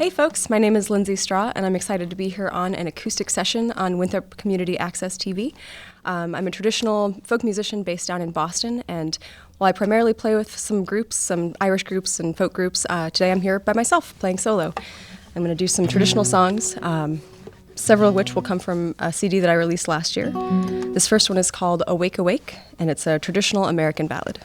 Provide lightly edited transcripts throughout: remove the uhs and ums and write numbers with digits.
Hey folks, my name is Lindsay Straw, and I'm excited to be here on an acoustic session on Winthrop Community Access TV. I'm a traditional folk musician based down in Boston, and while I primarily play with some groups, some Irish groups and folk groups, today I'm here by myself playing solo. I'm going to do some traditional songs, several of which will come from a CD that I released last year. This first one is called Awake Awake, and it's a traditional American ballad.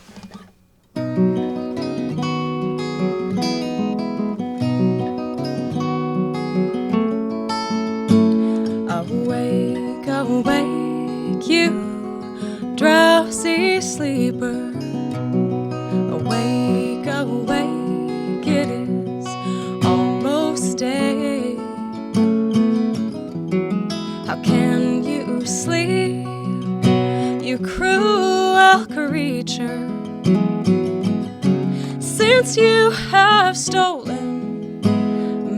Awake, awake, you drowsy sleeper. Awake, awake, it is almost day. How can you sleep, you cruel creature, since you have stolen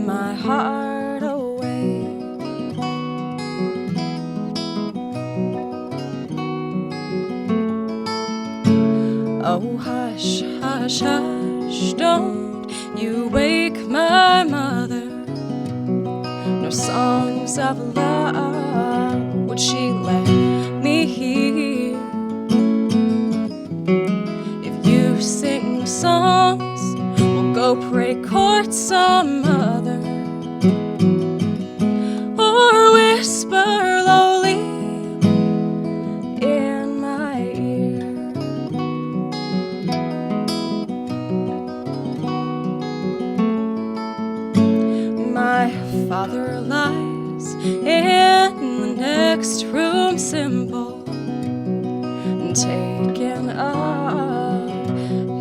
my heart away? Oh, hush, hush, hush, don't you wake my mother. No songs of love would she let me hear. If you sing songs, we'll go pray court some other, or whisper lowly in my ear. My father lies in the next room, simple, taken up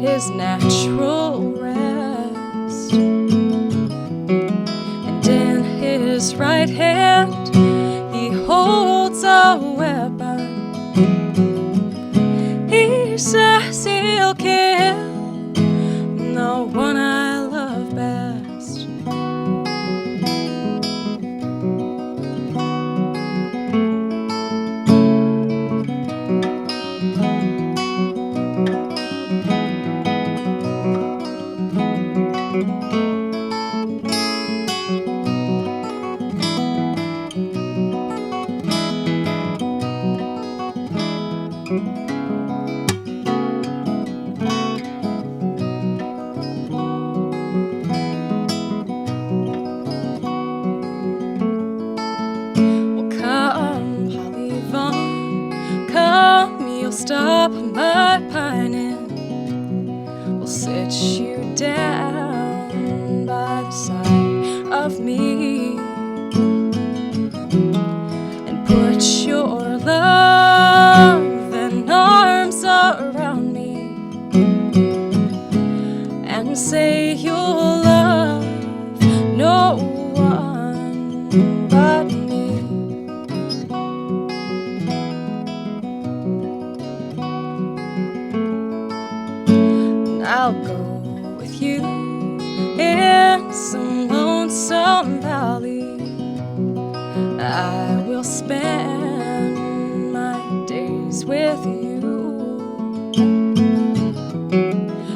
his natural rest, and in his right hand he holds a weapon. He says he'll kill the one I love best. Stop my pining, we'll sit you down by the side of me, and put your love and arms around me, and say you'll love no one but me. I'll go with you in some lonesome valley. I will spend my days with you,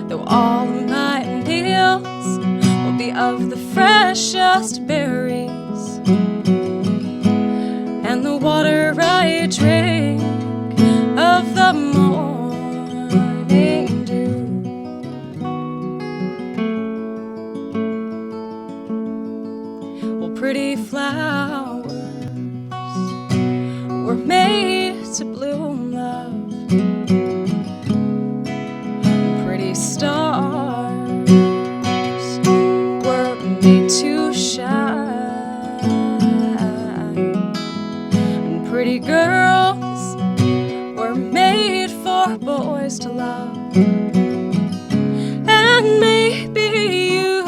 though all of my meals will be of the freshest berries, and the water I drink of the morning dew. Pretty flowers were made to bloom, love. Pretty stars were made to shine. And pretty girls were made for boys to love. And maybe you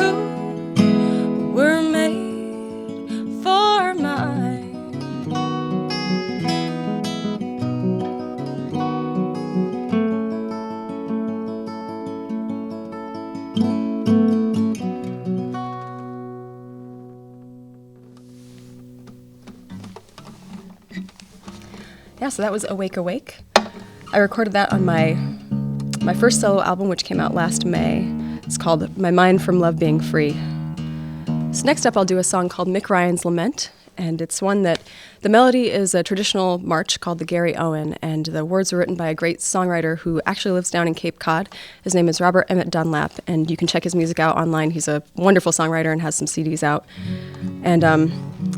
were made for mine. Yeah, so that was Awake Awake. I recorded that on my first solo album, which came out last May. It's called My Mind from Love Being Free. So next up I'll do a song called Mick Ryan's Lament, and it's one that the melody is a traditional march called the Gary Owen, and the words were written by a great songwriter who actually lives down in Cape Cod. His name is Robert Emmett Dunlap, and you can check his music out online. He's a wonderful songwriter and has some CDs out. And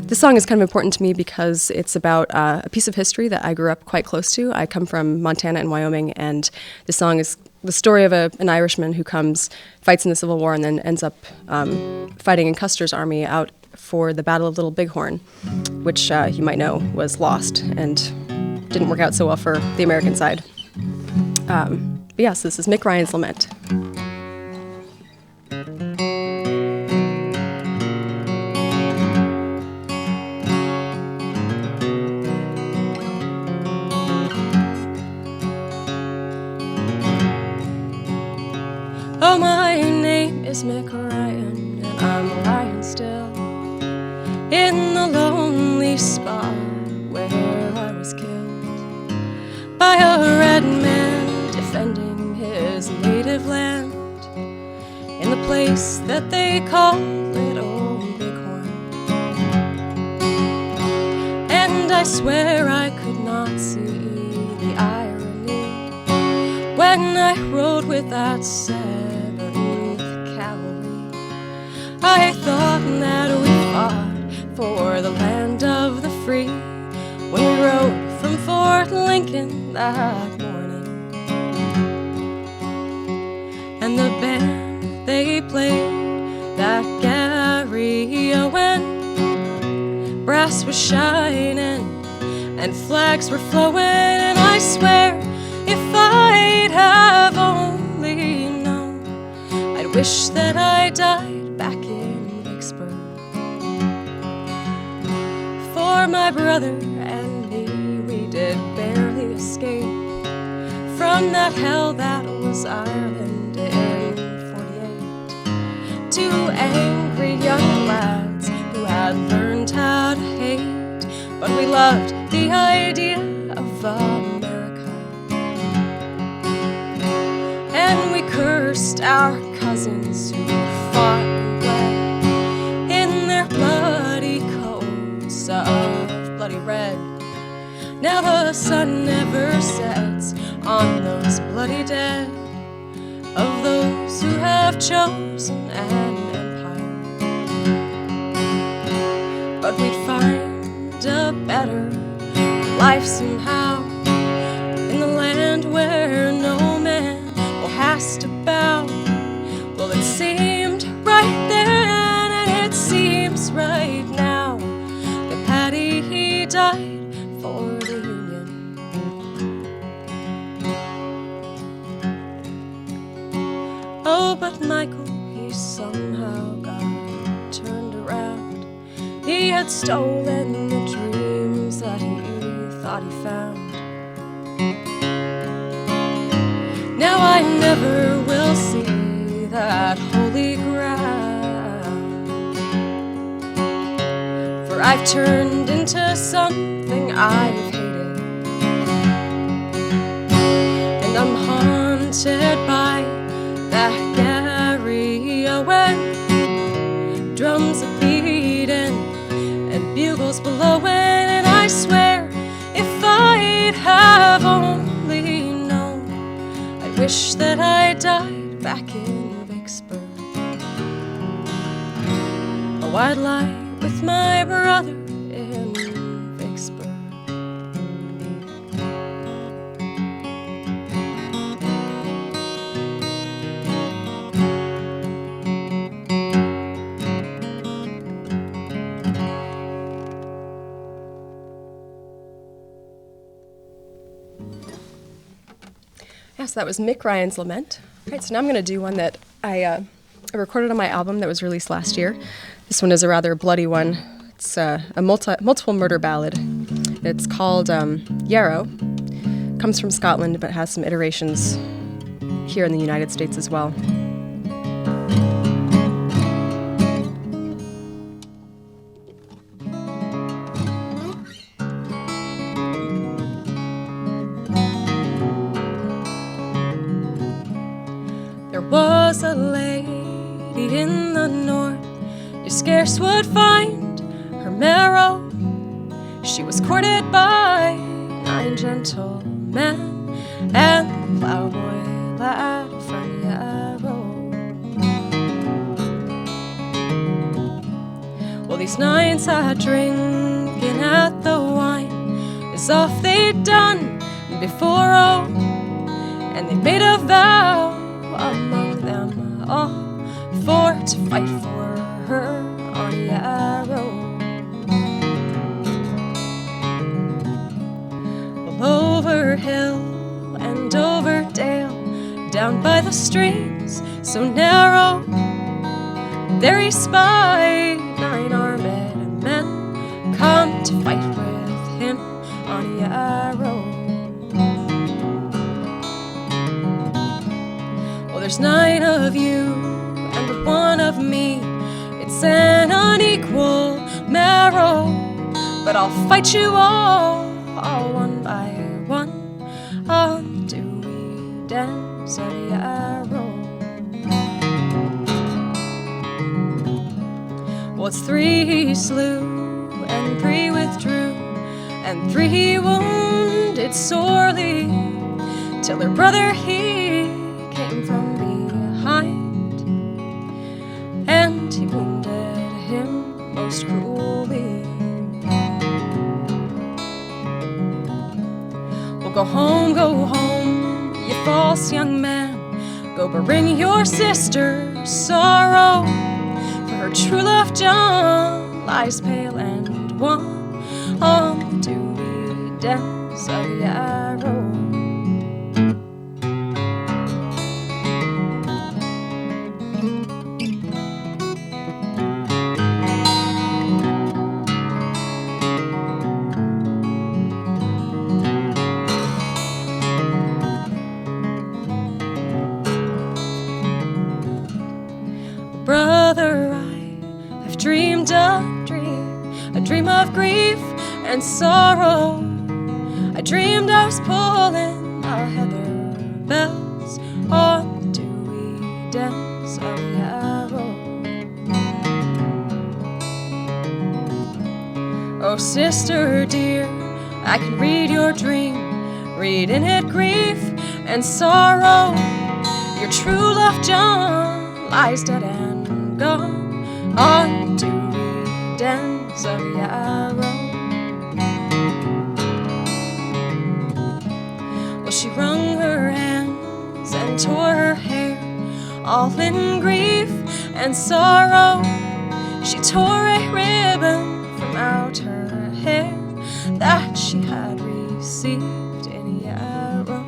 this song is kind of important to me because it's about a piece of history that I grew up quite close to. I come from Montana and Wyoming, and this song is the story of an Irishman who fights in the Civil War, and then ends up fighting in Custer's army out for the Battle of Little Bighorn, which you might know was lost and didn't work out so well for the American side. But yes, this is Mick Ryan's Lament. Oh, my name is Mick Ryan, and I'm Ryan still, in the lonely spot where I was killed by a red man defending his native land, in the place that they call Little Bighorn. And I swear I could not see the irony when I rode with that 7th Cavalry. I thought that we fought for the land of the free when we rode from Fort Lincoln that morning. And the band, they played that Gary Owen. Brass was shining and flags were flowing, and I swear if I'd have only known, I'd wish that I died back in Vicksburg. For my brother and me, we did barely escape from that hell that was Ireland in 48. Two angry young lads who had learned how to hate, but we loved the idea of America. And we cursed our cousins who fought and bled in their bloody coats of bloody red. Now the sun never sets on those bloody dead of those who have chosen an empire. But we'd find a better life somehow in the land where no man has to bow. Well, it seemed right then, and it seems right now, that Paddy, he died for the Union. Oh, but Michael, he somehow got turned around. He had stolen the dreams that he thought he found. Now I never will see that holy ground, for I've turned into something I've hated, and I'm haunted by that Gary Owen. Drums a beating and bugles blowing, and I swear if I'd have only wish that I died back in Vicksburg. Oh, I'd lie with my brother in Vicksburg. Yes, that was Mick Ryan's Lament. All right, so now I'm going to do one that I recorded on my album that was released last year. This one is a rather bloody one. It's a multiple murder ballad. It's called Yarrow. Comes from Scotland, but has some iterations here in the United States as well. Was a lady in the north, you scarce would find her marrow. She was courted by 9 gentlemen and the plowboy lad from Yarrow. Well, these 9 sat drinking at the wine, as oft they'd done before, oh, and they made a vow among them all for to fight for her on Yarrow. Well, over hill and over dale, down by the streams so narrow, there he spied 9 armed men come to fight with him on Yarrow. Well, there's 9 of you and 1 of me. It's an unequal marrow, but I'll fight you all one by one, on the dewy dens of Yarrow. Well, it's 3 he slew, and 3 withdrew, and 3 he wounded sorely, till her brother he came from behind, and he wounded him most cruelly. Well, go home, you false young man, go bring your sister sorrow, for her true love John lies pale and wan on the dewy dens of Yarrow. Brother, I have dreamed a dream of grief and sorrow. I dreamed I was pulling the heather bells on the dewy dens of Yarrow. Oh, sister dear, I can read your dream, read in it grief and sorrow. Your true love John lies dead and gone on the dewy dens of Yarrow. Well, she wrung her hands and tore her hair, all in grief and sorrow. She tore a ribbon from out her hair that she had received in Yarrow.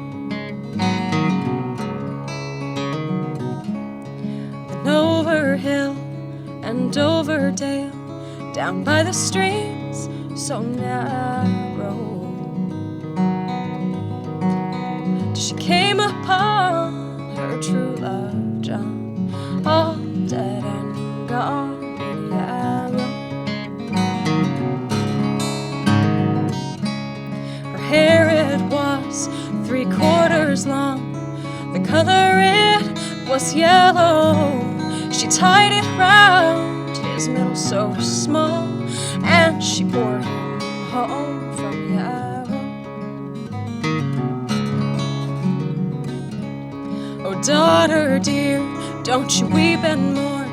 Then over hill and over dale, down by the streams so narrow, she came upon her true love John, all dead and gone in Yarrow. Her hair it was 3/4 long, the color it was yellow. She tied it round his middle so small, and she bore him home from Heron. Oh, daughter dear, don't you weep and mourn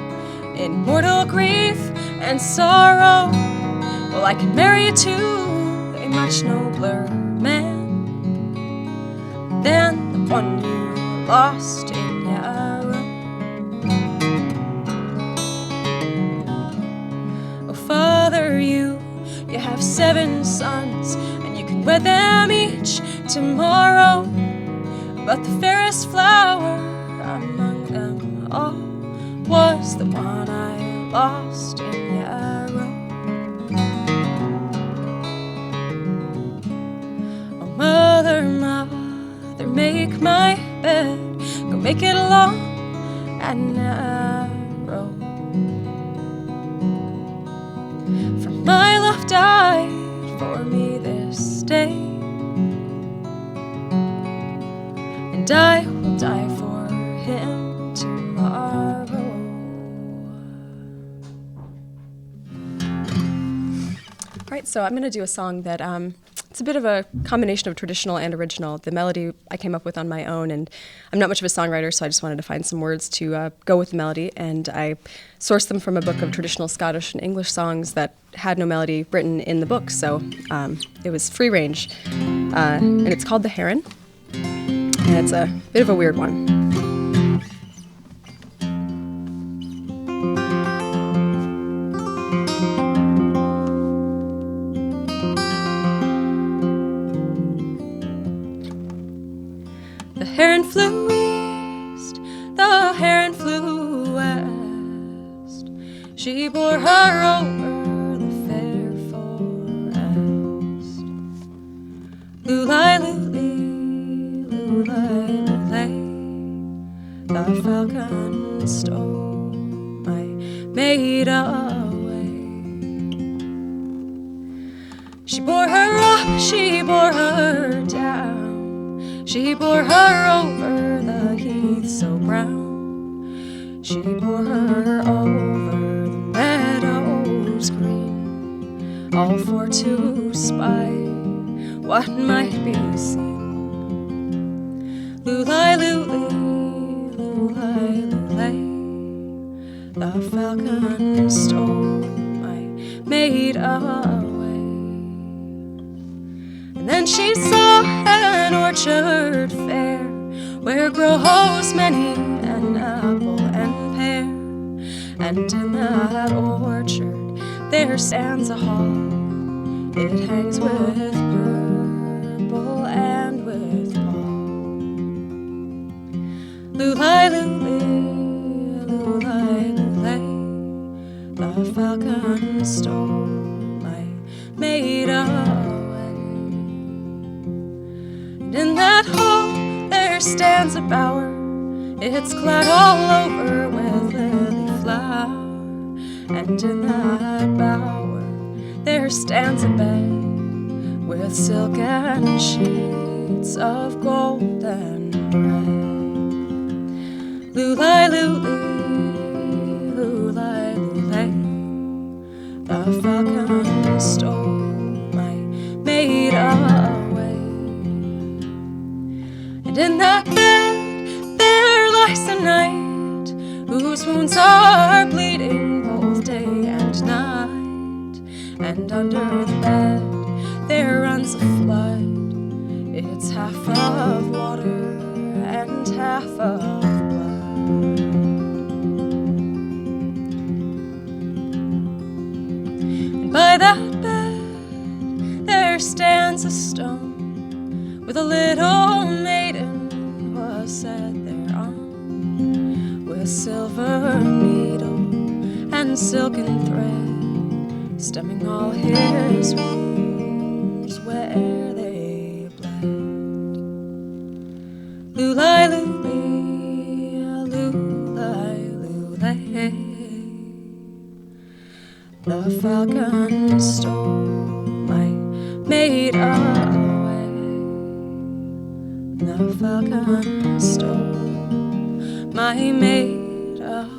in mortal grief and sorrow. Well, I can marry you to a much nobler man than the one you lost in Heron. Father, you have 7 sons, and you can wed them each tomorrow. But the fairest flower among them all was the one I lost in Yarrow. Oh, mother, mother, make my bed, go make it long and narrow. My love died for me this day, and I will die for him tomorrow. So I'm going to do a song that it's a bit of a combination of traditional and original. The melody I came up with on my own, and I'm not much of a songwriter, so I just wanted to find some words to go with the melody, and I sourced them from a book of traditional Scottish and English songs that had no melody written in the book, so it was free range, and it's called the Heron, and it's a bit of a weird one. The heron flew east, the heron flew west. She bore her over the fair forest. Lulai, luli, lulai, lulay. The falcon stole my maid away. She bore her up, she bore her down. She bore her over the heath so brown. She bore her over the meadows green, all for to spy what might be seen. Lulai, luli, lulai, lulay. The falcon stole my maid away. And then she saw an orchard fair, where grows many an apple and pear. And in that orchard there stands a hall. It hangs with purple and with pall. Lulai, luli, lulai, lulay. The falcon stole my maid away. In that hall there stands a bower. It's clad all over with lily flower. And in that bower there stands a bed with silk and sheets of golden red. Lulai, luli, lulai, lulay. The falcon stole my maid away. And in that bed there lies a knight, whose wounds are bleeding both day and night. And under the bed there runs a flood. It's half of water and half of blood. And by that bed there stands a stone, with a little maiden was set thereon, with silver needle and silken thread, stemming all his wounds where they bled. Lulai, luli, lulai, lulay. The falcon stole my maid away. The falcon stole my maid away.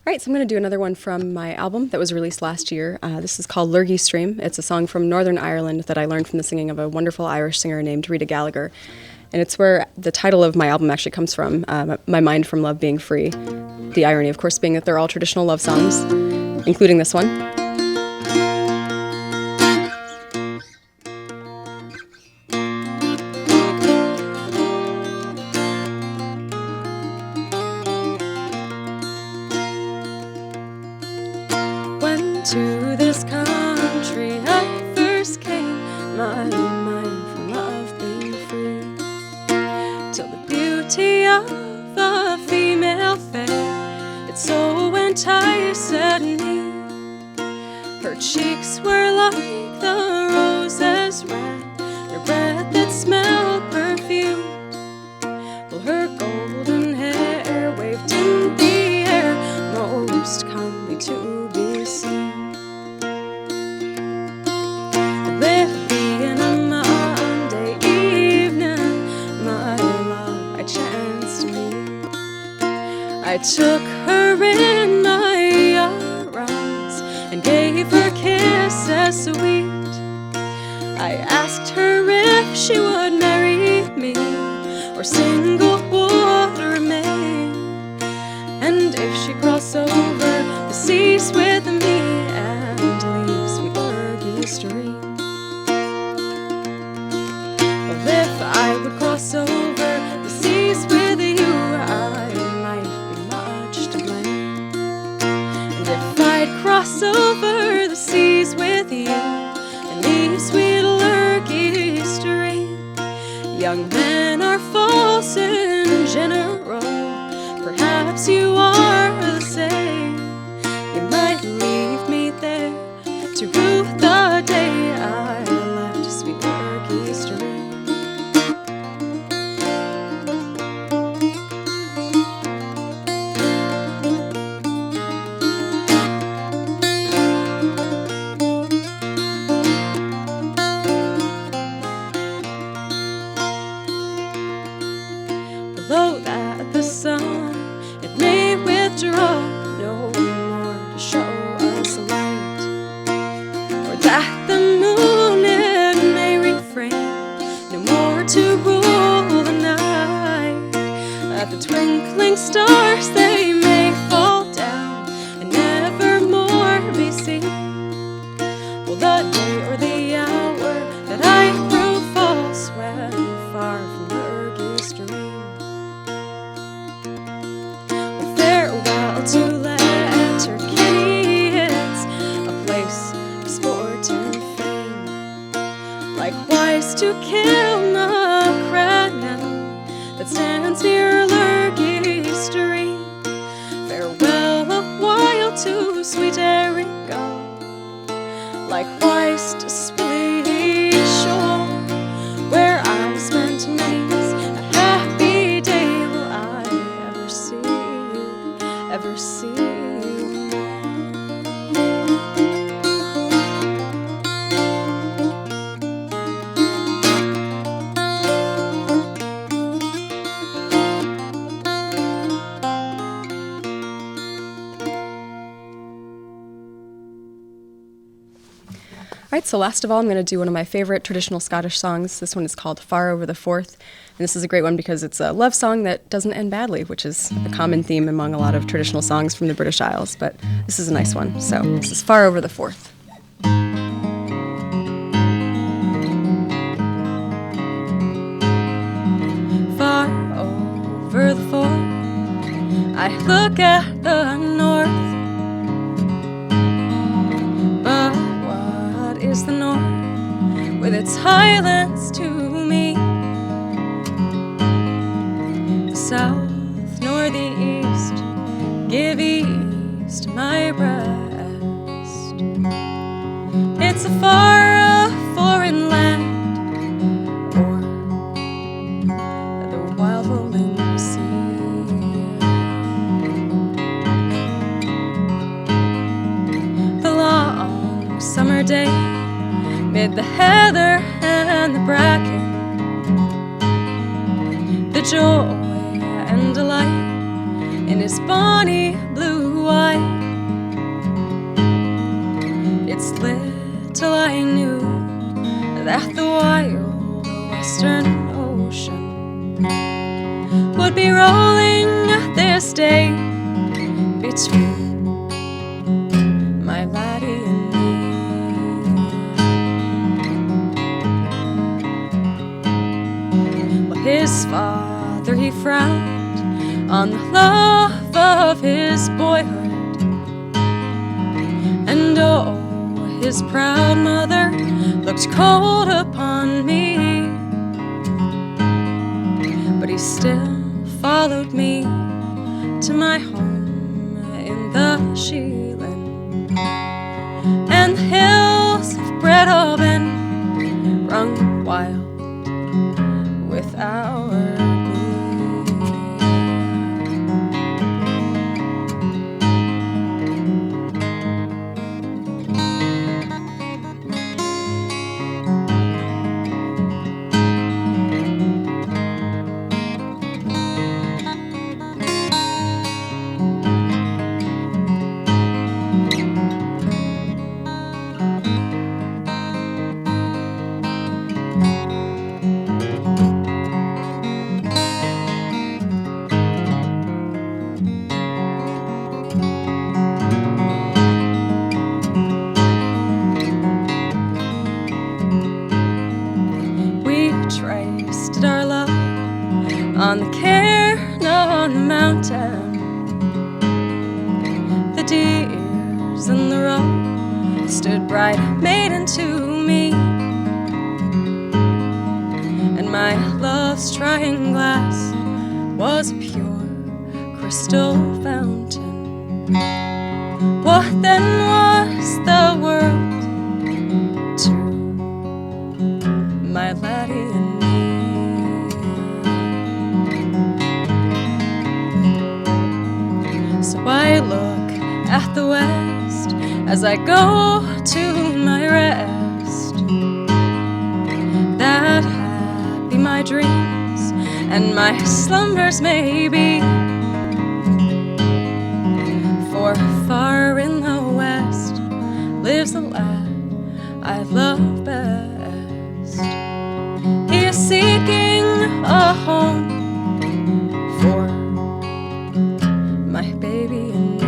Right, so I'm going to do another one from my album that was released last year. This is called Lurky. It's a song from Northern Ireland that I learned from the singing of a wonderful Irish singer named Rita Gallagher. And it's where the title of my album actually comes from, My Mind from Love Being Free. The irony, of course, being that they're all traditional love songs, including this one. to this country I first came, my mind from love being free, till the beauty of a female fair, it so enticed me. Her cheeks were like the roses red, her breath that smelled perfume, while her golden hair waved in the air, most comely to be seen. Lily in a Monday evening, my love I chanced to meet. I took her in my arms and gave her kisses sweet. I asked her if she would marry me, or single would remain, and if she crossed over the seas with me and leave sweet Lurky stream. Well, if I would cross over the seas with you, I might be much to blame, and if I'd cross over the seas with you and leave sweet Lurky stream, young men are false in general, perhaps you are the same. You might leave me there to rue the day I left sweet Lurky stream. Below that the sun, it may withdraw, no more to show us light, or that the moon it may refrain, no more to rule the night, that the twinkling stars they may fall down and never more be seen. Well, the day or the hour that I grew false when far from Lurky stream. To Letterkenny, it's a place of sport and fame, likewise to Kilmacrenan that stands near Lurky stream. Farewell a while to sweet Erigo, likewise to Spilly shore, where I spent many's a happy day. Will I ever see you, ever see you more? All right, so last of all, I'm going to do one of my favorite traditional Scottish songs. This one is called Far Over the Forth, and this is a great one because it's a love song that doesn't end badly, which is a common theme among a lot of traditional songs from the British Isles, but this is a nice one. So this is Far Over the Forth. Far over the forth, I look at the north, but what is the north with its highlands to me? The south nor the east give ease to my breast. It's a far foreign land, or the wild rolling sea. The long summer day, mid the heather and the bracken, the joy and delight in his bonny blue eye. It's little I knew that the wild western ocean would be rolling this day between my laddie and me. Well, his father, he frowned on the love of his boyhood, and oh, his proud mother looked cold upon me, but he still followed me to my home in the Sheelan, and the hills of Breadalbin rung wild with our traced our love on the cairn on the mountain. The deers in the road stood bright maiden to me, and my love's trying glass was a pure crystal fountain. What then was the world to my laddie and me? So I look at the west as I go to my rest, that happy my dreams and my slumbers may be, for far in the west lives the lad I love best. He is seeking a home for my baby and me.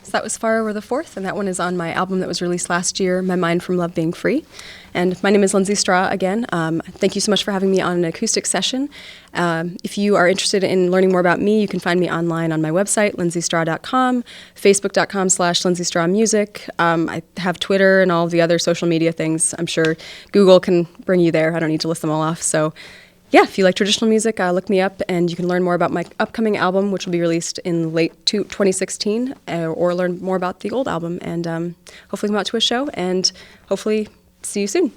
So that was Far Over the Fourth, and that one is on my album that was released last year, My Mind from Love Being Free. And my name is Lindsay Straw again. Thank you so much for having me on an acoustic session. If you are interested in learning more about me, you can find me online on my website, lindsaystraw.com, facebook.com/LindsayStrawMusic. I have Twitter and all of the other social media things. I'm sure Google can bring you there. I don't need to list them all off. So yeah, if you like traditional music, look me up, and you can learn more about my upcoming album, which will be released in late 2016, or learn more about the old album, and hopefully come out to a show, and hopefully see you soon.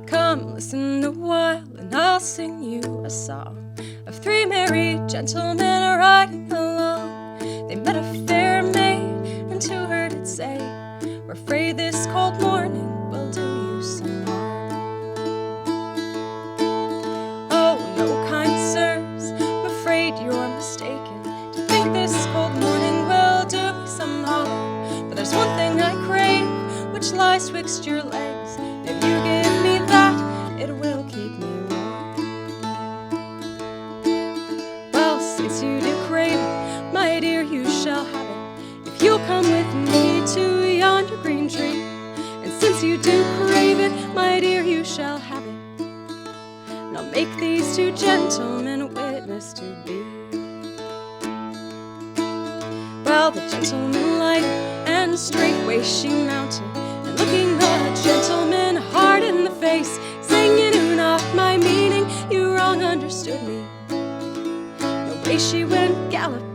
Come listen a while, and I'll sing you a song of three merry gentlemen riding along. They met a fair maid, and to her did say, "We're afraid this cold morning will do you some harm." "Oh, no, kind sirs, I'm afraid you're mistaken to think this cold morning will do me some harm. But there's one thing I crave, which lies twixt your legs. If you give me that, it will keep me warm." "Well, since you do crave it, my dear, you shall have it. If you come with me to yonder green tree, and since you do crave it, my dear, you shall have it. And I'll make these two gentlemen a witness to be." Well, the gentleman light, and straightway she mounted, and looking the gentleman hard in the face, saying, "You knew not my meaning, you wrong understood me." Away she went galloping